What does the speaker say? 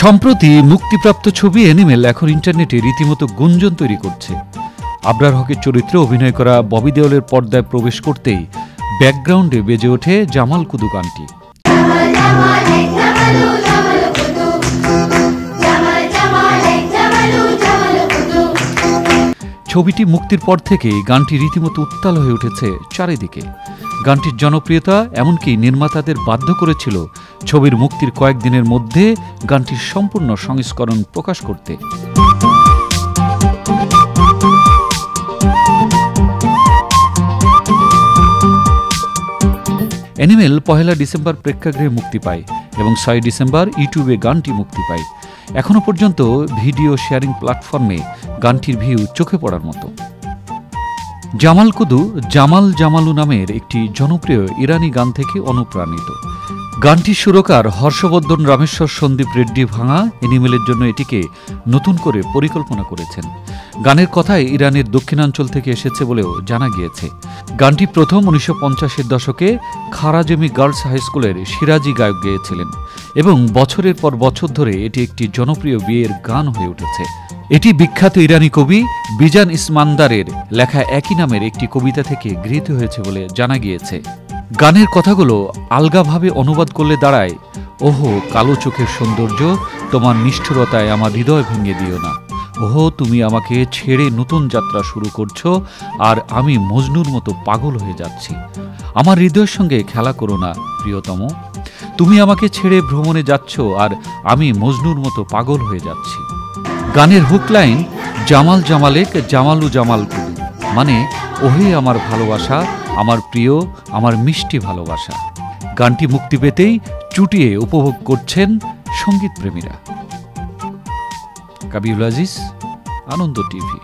সম্প্রতি মুক্তিপ্রাপ্ত ছবি অ্যানিমেল এখন ইন্টারনেটে রীতিমতো গুঞ্জন তৈরি করছে। আবরার হকের চরিত্রে অভিনয় করা ববি দেওলের পর্দায় প্রবেশ করতেই ব্যাকগ্রাউন্ডে বেজে ওঠে জামাল কুদু গানটি। ছবিটি মুক্তির পর থেকেই গানটি রীতিমতো উত্তাল হয়ে উঠেছে চারিদিকে। গানটির জনপ্রিয়তা এমনকি নির্মাতাদের বাধ্য করেছিল ছবির মুক্তির কয়েকদিনের মধ্যে গানটির সম্পূর্ণ সংস্করণ প্রকাশ করতে। অ্যানিমেল 1 ডিসেম্বর প্রেক্ষাগৃহে মুক্তি পায় এবং 6 ডিসেম্বর ইউটিউবে গানটি মুক্তি পায়। এখনও পর্যন্ত ভিডিও শেয়ারিং প্ল্যাটফর্মে গানটির ভিউ চোখে পড়ার মতো। জামাল কুদু জামাল জামালু নামের একটি জনপ্রিয় ইরানি গান থেকে অনুপ্রাণিত। গানটির সুরকার হর্ষবর্ধন রামেশ্বর সন্দীপ রেড্ডি ভাঙা অ্যানিমেলের জন্য এটিকে নতুন করে পরিকল্পনা করেছেন। গানের কথায় ইরানের দক্ষিণাঞ্চল থেকে এসেছে বলেও জানা গিয়েছে। গানটি প্রথম 1950-এর দশকে খারাজমি গার্লস হাই স্কুলের সিরাজি গায়ক গেয়েছিলেন এবং বছরের পর বছর ধরে এটি একটি জনপ্রিয় বিয়ের গান হয়ে উঠেছে। এটি বিখ্যাত ইরানি কবি বিজান ইসমান্দারের লেখা একই নামের একটি কবিতা থেকে গৃহীত হয়েছে বলে জানা গিয়েছে। গানের কথাগুলো আলগাভাবে অনুবাদ করলে দাঁড়ায়, ওহো কালো চোখের সৌন্দর্য, তোমার নিষ্ঠুরতায় আমার হৃদয় ভেঙে দিও না। ওহো তুমি আমাকে ছেড়ে নতুন যাত্রা শুরু করছো আর আমি মজনুর মতো পাগল হয়ে যাচ্ছি। আমার হৃদয়ের সঙ্গে খেলা করো না প্রিয়তম। তুমি আমাকে ছেড়ে ভ্রমণে যাচ্ছ আর আমি মজনুর মতো পাগল হয়ে যাচ্ছি। গানের hook line Jamal জামালেক জামালু Jamal Kudu, মানে ওহে আমার ভালোবাসা, আমার প্রিয়, আমার মিষ্টি ভালোবাসা। গানটি মুক্তি পেতেই চুটিয়ে উপভোগ করছেন সঙ্গীত প্রেমীরা। কাবিউল আজিজ, আনন্দ টিভি।